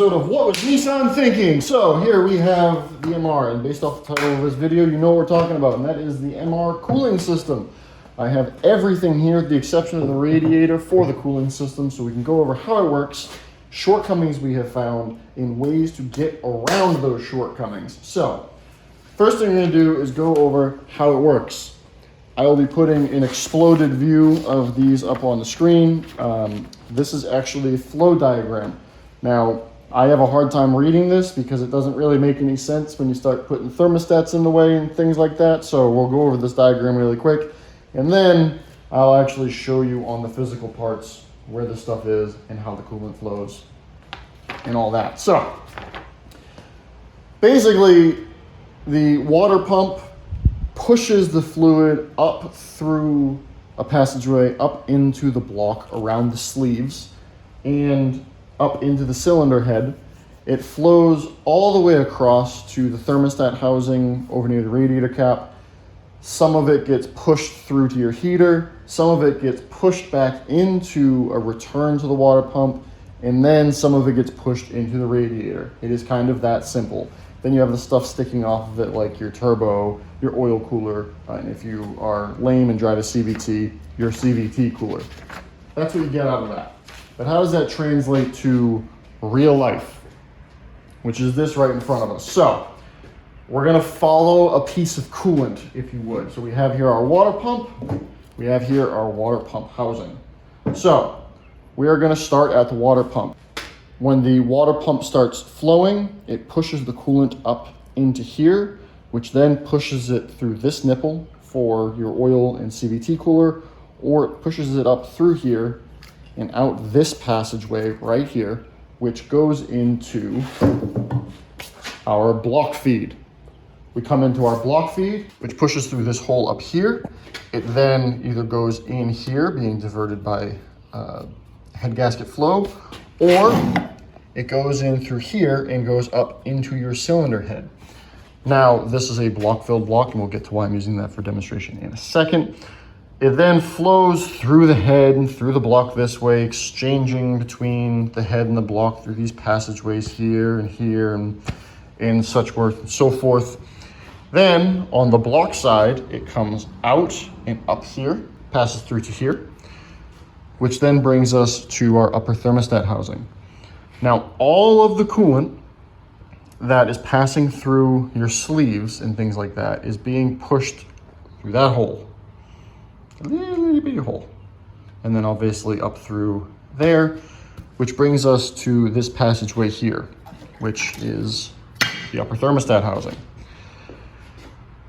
episode of What Was Nissan Thinking? So here we have the MR, and based off the title of this video, you know what we're talking about, and that is the MR cooling system. I have everything here with the exception of the radiator for the cooling system, so we can go over how it works, shortcomings we have found, and ways to get around those shortcomings. So, first thing we're going to do is go over how it works. I will be putting an exploded view of these up on the screen. This is actually a flow diagram. Now, I have a hard time reading this because it doesn't really make any sense when you start putting thermostats in the way and things like that. So we'll go over this diagram really quick, and then I'll actually show you on the physical parts where this stuff is and how the coolant flows and all that. So basically, the water pump pushes the fluid up through a passageway up into the block around the sleeves and up into the cylinder head. It flows all the way across to the thermostat housing over near the radiator cap. Some of it gets pushed through to your heater, some of it gets pushed back into a return to the water pump, and then some of it gets pushed into the radiator. It is kind of that simple. Then you have the stuff sticking off of it like your turbo, your oil cooler, and if you are lame and drive a CVT, your CVT cooler. That's what you get out of that. But how does that translate to real life, which is this right in front of us? So we're gonna follow a piece of coolant, if you would. So we have here our water pump, we have here our water pump housing. So we are gonna start at the water pump. When the water pump starts flowing, it pushes the coolant up into here, which then pushes it through this nipple for your oil and CVT cooler, or it pushes it up through here and out this passageway right here, which goes into our block feed. We come into our block feed, which pushes through this hole up here. It then either goes in here, being diverted by head gasket flow, or it goes in through here and goes up into your cylinder head. Now, this is a block-filled block, and we'll get to why I'm using that for demonstration in a second. It then flows through the head and through the block this way, exchanging between the head and the block through these passageways here and such forth and so forth. Then, on the block side, it comes out and up here, passes through to here, which then brings us to our upper thermostat housing. Now, all of the coolant that is passing through your sleeves and things like that is being pushed through that hole, a little bitty hole, and then obviously up through there, which brings us to this passageway here, which is the upper thermostat housing.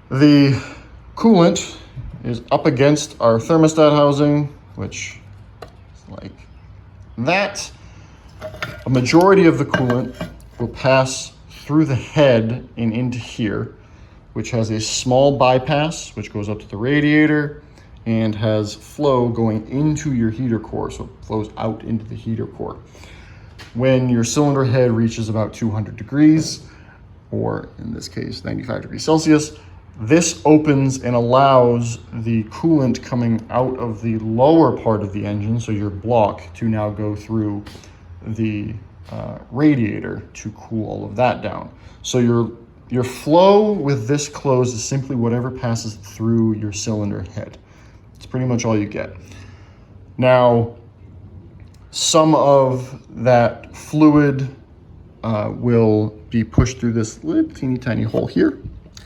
The coolant is up against our thermostat housing, which is like that. A majority of the coolant will pass through the head and into here, which has a small bypass, which goes up to the radiator and has flow going into your heater core, so it flows out into the heater core. When your cylinder head reaches about 200 degrees, or in this case, 95 degrees Celsius, this opens and allows the coolant coming out of the lower part of the engine, so your block, to now go through the radiator to cool all of that down. So your flow with this closed is simply whatever passes through your cylinder head. It's pretty much all you get. Now, some of that fluid will be pushed through this little teeny tiny hole here.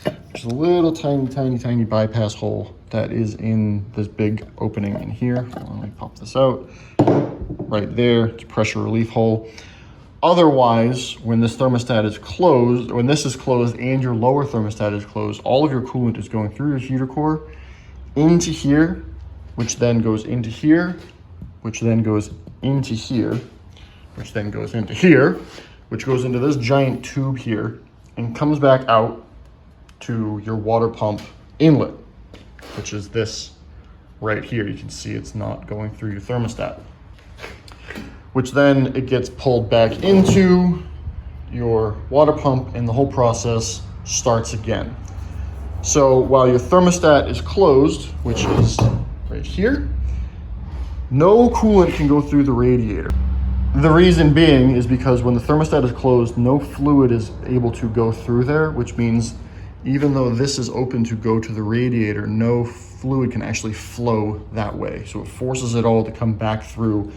There's a little tiny bypass hole that is in this big opening in here. Let me pop this out. Right there, it's a pressure relief hole. Otherwise, when this thermostat is closed, when this is closed and your lower thermostat is closed, all of your coolant is going through your heater core into here, which then goes into here, which then goes into here, which then goes into here, which goes into this giant tube here and comes back out to your water pump inlet, which is this right here. You can see it's not going through your thermostat, which then it gets pulled back into your water pump and the whole process starts again. So while your thermostat is closed, which is right here, no coolant can go through the radiator. The reason being is because when the thermostat is closed, no fluid is able to go through there, which means even though this is open to go to the radiator, no fluid can actually flow that way. So it forces it all to come back through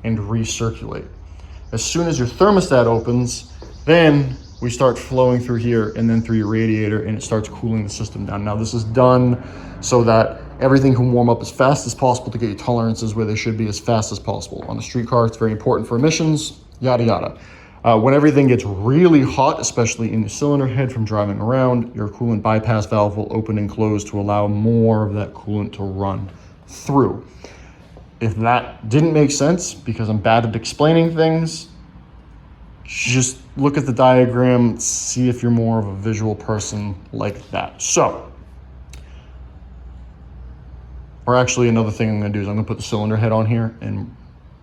and recirculate. As soon as your thermostat opens, then we start flowing through here and then through your radiator, and it starts cooling the system down. Now this is done so that everything can warm up as fast as possible to get your tolerances where they should be as fast as possible. On a street car, it's very important for emissions, yada yada. When everything gets really hot, especially in the cylinder head from driving around, your coolant bypass valve will open and close to allow more of that coolant to run through. If that didn't make sense, because I'm bad at explaining things, just look at the diagram, see if you're more of a visual person like that. So, or actually another thing I'm gonna do is I'm gonna put the cylinder head on here and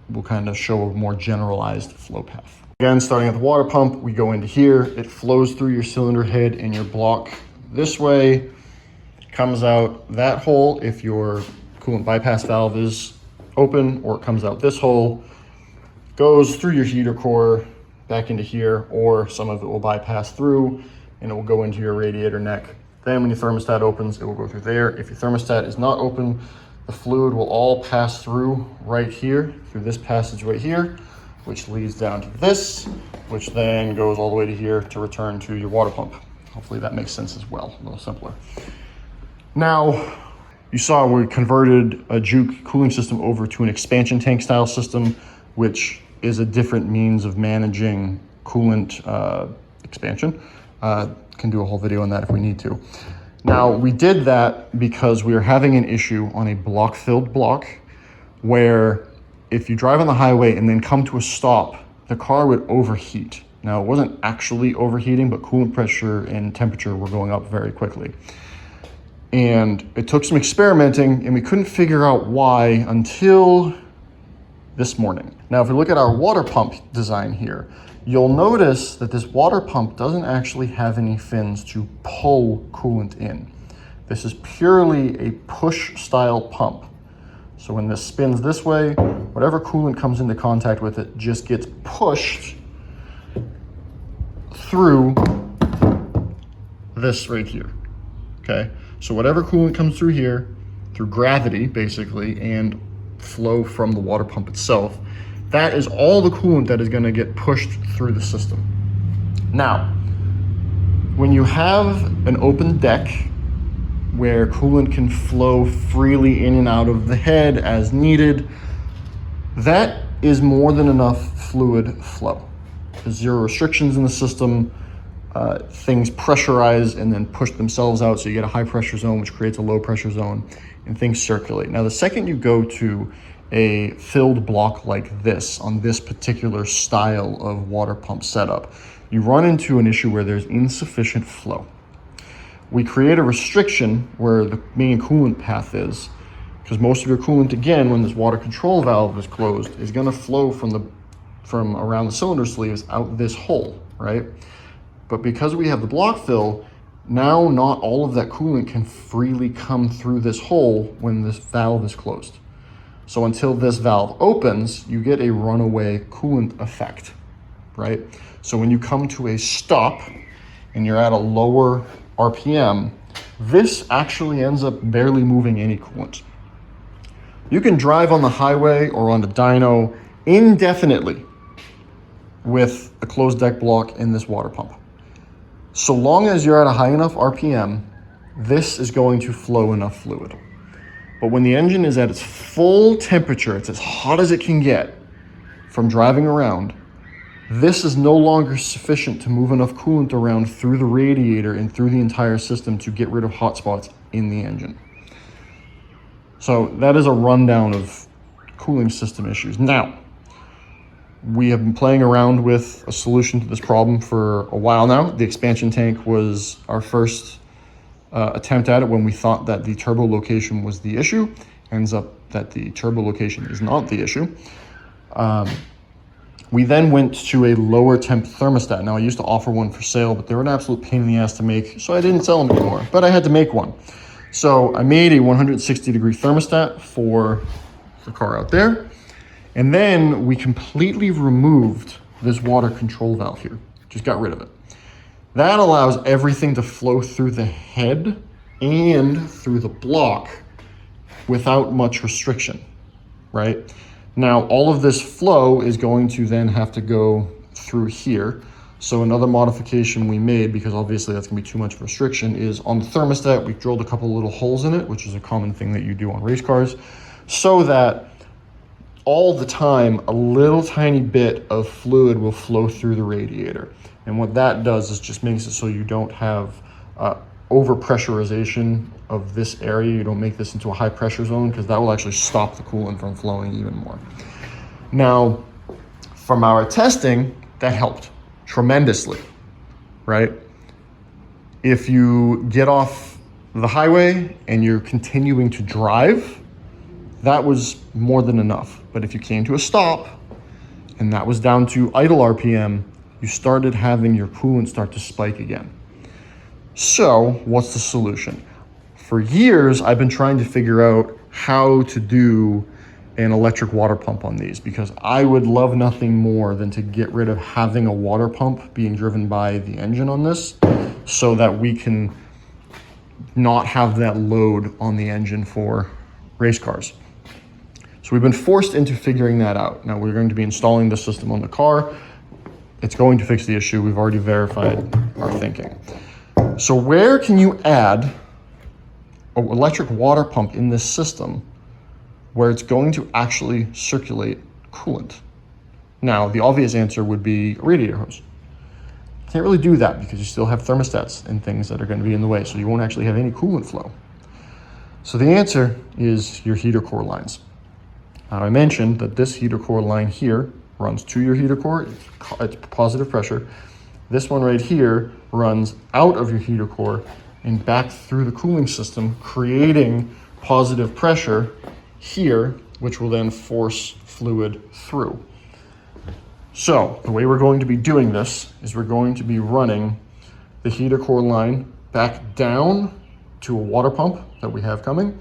we'll kind of show a more generalized flow path. Again, starting at the water pump, we go into here, it flows through your cylinder head and your block this way, comes out that hole if your coolant bypass valve is open, or it comes out this hole, goes through your heater core, back into here, or some of it will bypass through and it will go into your radiator neck. Then when your thermostat opens, it will go through there. If your thermostat is not open, the fluid will all pass through right here, through this passage right here, which leads down to this, which then goes all the way to here to return to your water pump. Hopefully that makes sense as well, a little simpler. Now, you saw we converted a Juke cooling system over to an expansion tank style system, which is a different means of managing coolant expansion. Can do a whole video on that if we need to. Now, we did that because we are having an issue on a block-filled block where if you drive on the highway and then come to a stop, the car would overheat. Now, it wasn't actually overheating, but coolant pressure and temperature were going up very quickly. And it took some experimenting and we couldn't figure out why until this morning. Now, if we look at our water pump design here, you'll notice that this water pump doesn't actually have any fins to pull coolant in. This is purely a push style pump. So when this spins this way, whatever coolant comes into contact with it just gets pushed through this right here, okay? So whatever coolant comes through here, through gravity basically, and flow from the water pump itself, that is all the coolant that is going to get pushed through the system. Now, when you have an open deck where coolant can flow freely in and out of the head as needed, that is more than enough fluid flow. There's zero restrictions in the system. Things pressurize and then push themselves out, so you get a high pressure zone, which creates a low pressure zone, and things circulate. Now, the second you go to a filled block like this on this particular style of water pump setup, you run into an issue where there's insufficient flow. We create a restriction where the main coolant path is, because most of your coolant, again, when this water control valve is closed, is going to flow from around the cylinder sleeves out this hole, right? But because we have the block fill, now not all of that coolant can freely come through this hole when this valve is closed. So until this valve opens, you get a runaway coolant effect, right? So when you come to a stop and you're at a lower RPM, this actually ends up barely moving any coolant. You can drive on the highway or on the dyno indefinitely with a closed deck block in this water pump. So long as you're at a high enough RPM, this is going to flow enough fluid. But when the engine is at its full temperature, it's as hot as it can get from driving around, this is no longer sufficient to move enough coolant around through the radiator and through the entire system to get rid of hot spots in the engine. So that is a rundown of cooling system issues. Now, we have been playing around with a solution to this problem for a while now. The expansion tank was our first attempt at it when we thought that the turbo location was the issue. Ends up that the turbo location is not the issue. We then went to a lower temp thermostat. Now, I used to offer one for sale, but they were an absolute pain in the ass to make, so I didn't sell them anymore, but I had to make one. So I made a 160 degree thermostat for the car out there. And then we completely removed this water control valve here. Just got rid of it. That allows everything to flow through the head and through the block without much restriction, right? Now, all of this flow is going to then have to go through here. So another modification we made, because obviously that's gonna be too much restriction, is on the thermostat, we drilled a couple little holes in it, which is a common thing that you do on race cars, so that all the time, a little tiny bit of fluid will flow through the radiator. And what that does is just makes it so you don't have overpressurization of this area. You don't make this into a high pressure zone, because that will actually stop the coolant from flowing even more. Now, from our testing, that helped tremendously, right? If you get off the highway and you're continuing to drive, that was more than enough. But if you came to a stop and that was down to idle RPM, you started having your coolant start to spike again. So what's the solution? For years, I've been trying to figure out how to do an electric water pump on these, because I would love nothing more than to get rid of having a water pump being driven by the engine on this, so that we can not have that load on the engine for race cars. So we've been forced into figuring that out. Now we're going to be installing the system on the car. It's going to fix the issue. We've already verified our thinking. So where can you add an electric water pump in this system where it's going to actually circulate coolant? Now, the obvious answer would be a radiator hose. Can't really do that because you still have thermostats and things that are going to be in the way, so you won't actually have any coolant flow. So the answer is your heater core lines. Now, I mentioned that this heater core line here runs to your heater core, it's positive pressure. This one right here runs out of your heater core and back through the cooling system, creating positive pressure here, which will then force fluid through. So the way we're going to be doing this is we're going to be running the heater core line back down to a water pump that we have coming,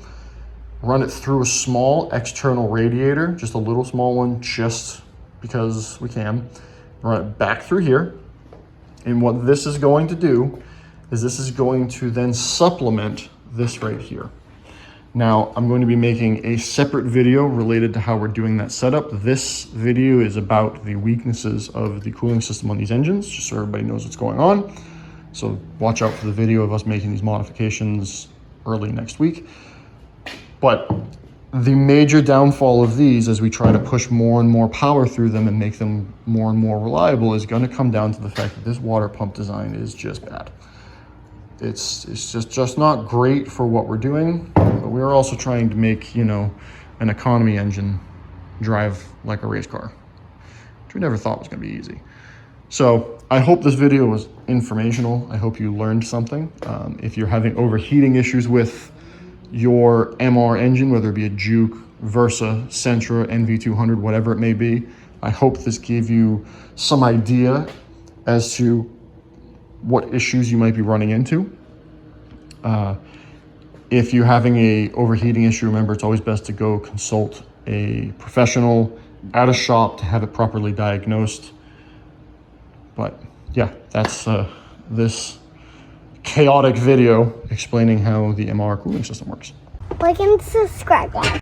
run it through a small external radiator, just a little small one, just because we can, run it back through here. And what this is going to do is this is going to then supplement this right here. Now, I'm going to be making a separate video related to how we're doing that setup. This video is about the weaknesses of the cooling system on these engines, just so everybody knows what's going on. So watch out for the video of us making these modifications early next week. But the major downfall of these, as we try to push more and more power through them and make them more and more reliable, is going to come down to the fact that this water pump design is just bad. It's just not great for what we're doing, but we're also trying to make, you know, an economy engine drive like a race car, which we never thought was going to be easy. So I hope this video was informational. I hope you learned something. If you're having overheating issues with your MR engine, whether it be a Juke, Versa, Sentra, NV200, whatever it may be, I hope this gave you some idea as to what issues you might be running into. If you're having a overheating issue, remember it's always best to go consult a professional at a shop to have it properly diagnosed. But yeah, that's this chaotic video explaining how the MR cooling system works. Like and subscribe, guys.